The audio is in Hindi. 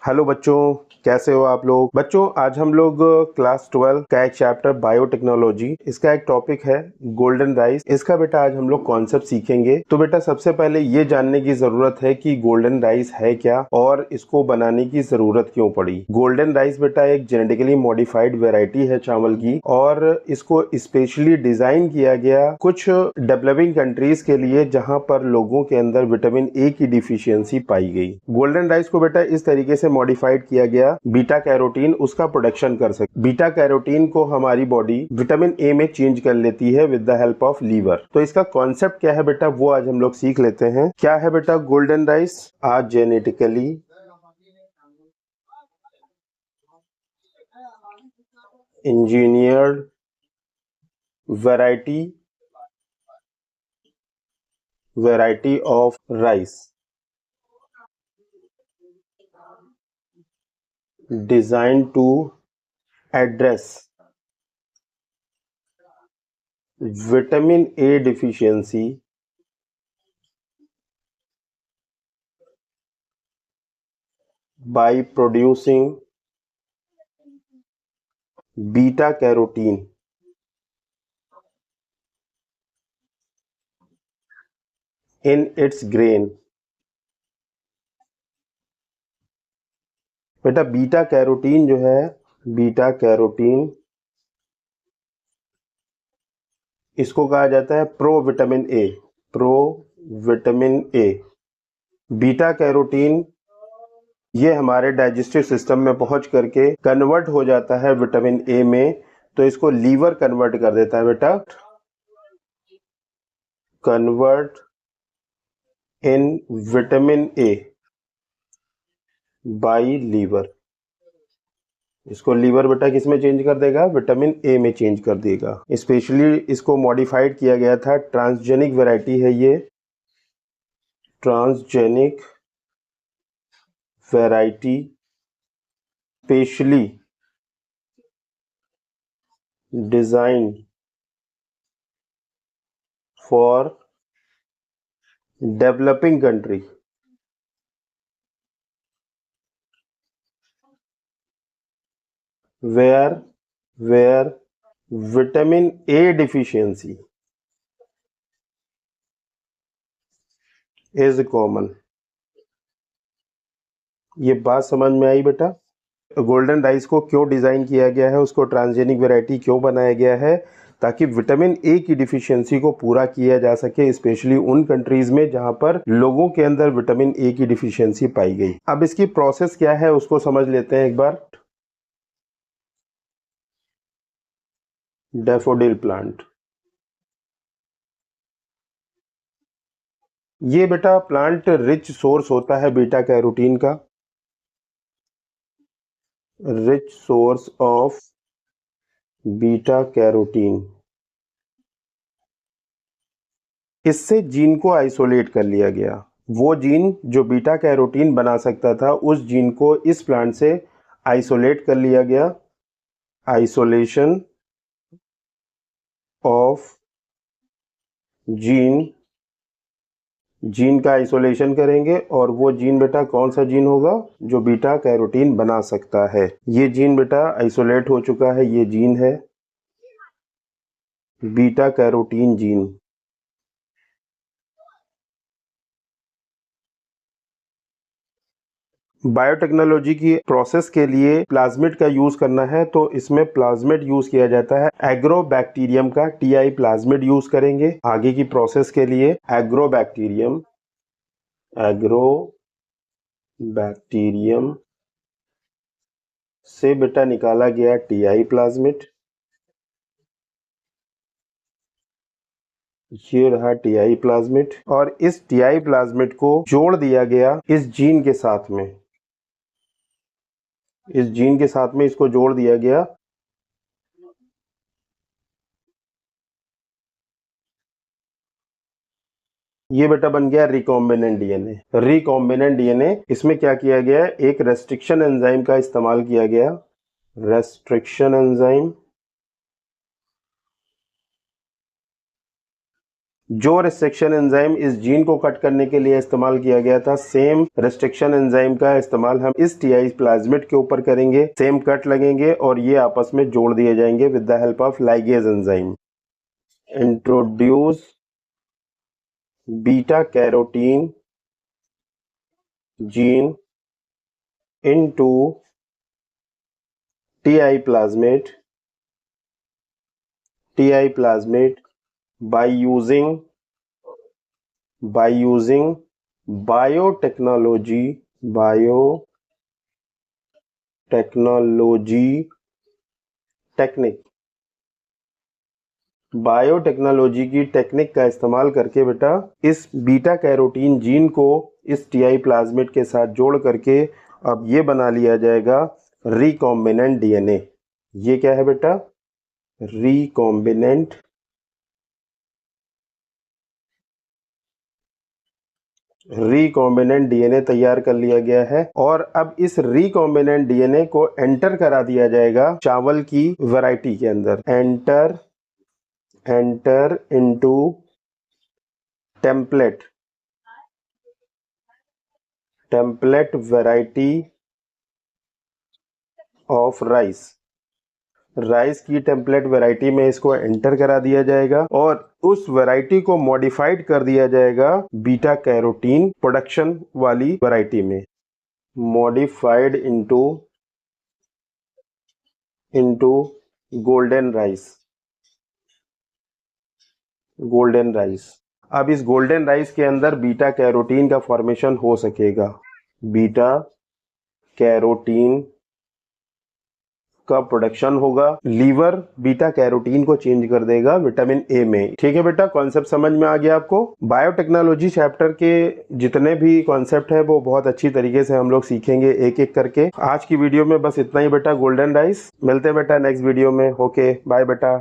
हेलो बच्चों, कैसे हो आप लोग। बच्चों, आज हम लोग क्लास 12 का एक चैप्टर बायोटेक्नोलॉजी, इसका एक टॉपिक है गोल्डन राइस। इसका बेटा आज हम लोग कॉन्सेप्ट सीखेंगे। तो बेटा सबसे पहले ये जानने की जरूरत है कि गोल्डन राइस है क्या और इसको बनाने की जरूरत क्यों पड़ी। गोल्डन राइस बेटा एक जेनेटिकली मॉडिफाइड वेराइटी है चावल की, और इसको स्पेशली डिजाइन किया गया कुछ डेवलपिंग कंट्रीज के लिए जहां पर लोगों के अंदर विटामिन ए की डिफिशियंसी पाई गई। गोल्डन राइस को बेटा इस तरीके से मॉडिफाइड किया गया, बीटा कैरोटीन उसका प्रोडक्शन कर सके। बीटा कैरोटीन को हमारी बॉडी विटामिन ए में चेंज कर लेती है with the help of liver. तो इसका कॉन्सेप्ट क्या है बेटा, वो आज हम लोग सीख लेते हैं। क्या है बेटा गोल्डन राइस? आज genetically engineered variety of rice designed to address vitamin A deficiency by producing beta carotene in its grain। बेटा बीटा कैरोटीन जो है, बीटा कैरोटीन इसको कहा जाता है pro vitamin A. Pro vitamin A, beta carotene ये हमारे डाइजेस्टिव सिस्टम में पहुंच करके कन्वर्ट हो जाता है विटामिन ए में। तो इसको लीवर कन्वर्ट कर देता है बेटा, convert in vitamin A by liver. इसको लीवर बेटा किस में चेंज कर देगा? विटामिन ए में चेंज कर देगा। स्पेशली इसको मॉडिफाइड किया गया था, ट्रांसजेनिक वैरायटी है ये, transgenic variety specially design for developing country. Where vitamin A deficiency is common. ये बात समझ में आई बेटा? गोल्डन राइस को क्यों डिजाइन किया गया है, उसको ट्रांसजेनिक वैरायटी क्यों बनाया गया है, ताकि विटामिन ए की डिफिशियंसी को पूरा किया जा सके, स्पेशली उन कंट्रीज में जहां पर लोगों के अंदर विटामिन ए की डिफिशियंसी पाई गई। अब इसकी प्रोसेस क्या है उसको समझ लेते हैं एक बार। डैफोडिल प्लांट, ये बेटा प्लांट रिच सोर्स होता है बीटा कैरोटीन का, rich source of beta carotene. इससे जीन को आइसोलेट कर लिया गया। वो जीन जो बीटा कैरोटीन बना सकता था, उस जीन को इस प्लांट से आइसोलेट कर लिया गया। आइसोलेशन ऑफ जीन, जीन का आइसोलेशन करेंगे, और वो जीन बेटा कौन सा जीन होगा? जो बीटा कैरोटीन बना सकता है। ये जीन बेटा आइसोलेट हो चुका है, ये जीन है बीटा कैरोटीन जीन। बायोटेक्नोलॉजी की प्रोसेस के लिए प्लाज्मिड का यूज करना है, तो इसमें प्लाज्मिड यूज किया जाता है एग्रोबैक्टीरियम का, टीआई प्लाज्मिड यूज करेंगे आगे की प्रोसेस के लिए। एग्रोबैक्टीरियम, एग्रोबैक्टीरियम से बेटा निकाला गया टीआई प्लाज्मिड। ये रहा टीआई प्लाज्मिड, और इस टीआई प्लाज्मिड को जोड़ दिया गया इस जीन के साथ में। इस जीन के साथ में इसको जोड़ दिया गया। ये बेटा बन गया रिकॉम्बिनेंट डीएनए। रिकॉम्बिनेंट डीएनए, इसमें क्या किया गया? एक रेस्ट्रिक्शन एंजाइम का इस्तेमाल किया गया, रेस्ट्रिक्शन एंजाइम, जो रिस्ट्रिक्शन एंजाइम इस जीन को कट करने के लिए इस्तेमाल किया गया था, सेम रिस्ट्रिक्शन एंजाइम का इस्तेमाल हम इस टीआई प्लाज्मिड के ऊपर करेंगे। सेम कट लगेंगे और ये आपस में जोड़ दिए जाएंगे with the help of ligase enzyme. Introduce beta carotene gene into TI plasmid by using biotechnology technique. Biotechnology की टेक्निक का इस्तेमाल करके बेटा इस बीटा कैरोटीन जीन को इस टीआई प्लाज्मिड के साथ जोड़ करके अब ये बना लिया जाएगा रिकॉम्बिनेंट डीएनए। ये क्या है बेटा? रिकॉम्बिनेंट डीएनए तैयार कर लिया गया है और अब इस रिकॉम्बिनेंट डीएनए को एंटर करा दिया जाएगा चावल की वैरायटी के अंदर। Enter into template variety of rice की टेम्पलेट वैरायटी में इसको एंटर करा दिया जाएगा और उस वैरायटी को मॉडिफाइड कर दिया जाएगा बीटा कैरोटीन प्रोडक्शन वाली वैरायटी में। Modified into golden rice. अब इस गोल्डन राइस के अंदर बीटा कैरोटीन का फॉर्मेशन हो सकेगा। बीटा कैरोटीन का प्रोडक्शन होगा। लीवर बीटा कैरोटीन को चेंज कर देगा विटामिन ए में। ठीक है बेटा, कॉन्सेप्ट समझ में आ गया आपको? बायोटेक्नोलॉजी चैप्टर के जितने भी कॉन्सेप्ट है वो बहुत अच्छी तरीके से हम लोग सीखेंगे एक एक करके। आज की वीडियो में बस इतना ही बेटा, गोल्डन राइस। मिलते हैं बेटा नेक्स्ट वीडियो में। ओके बाय बेटा।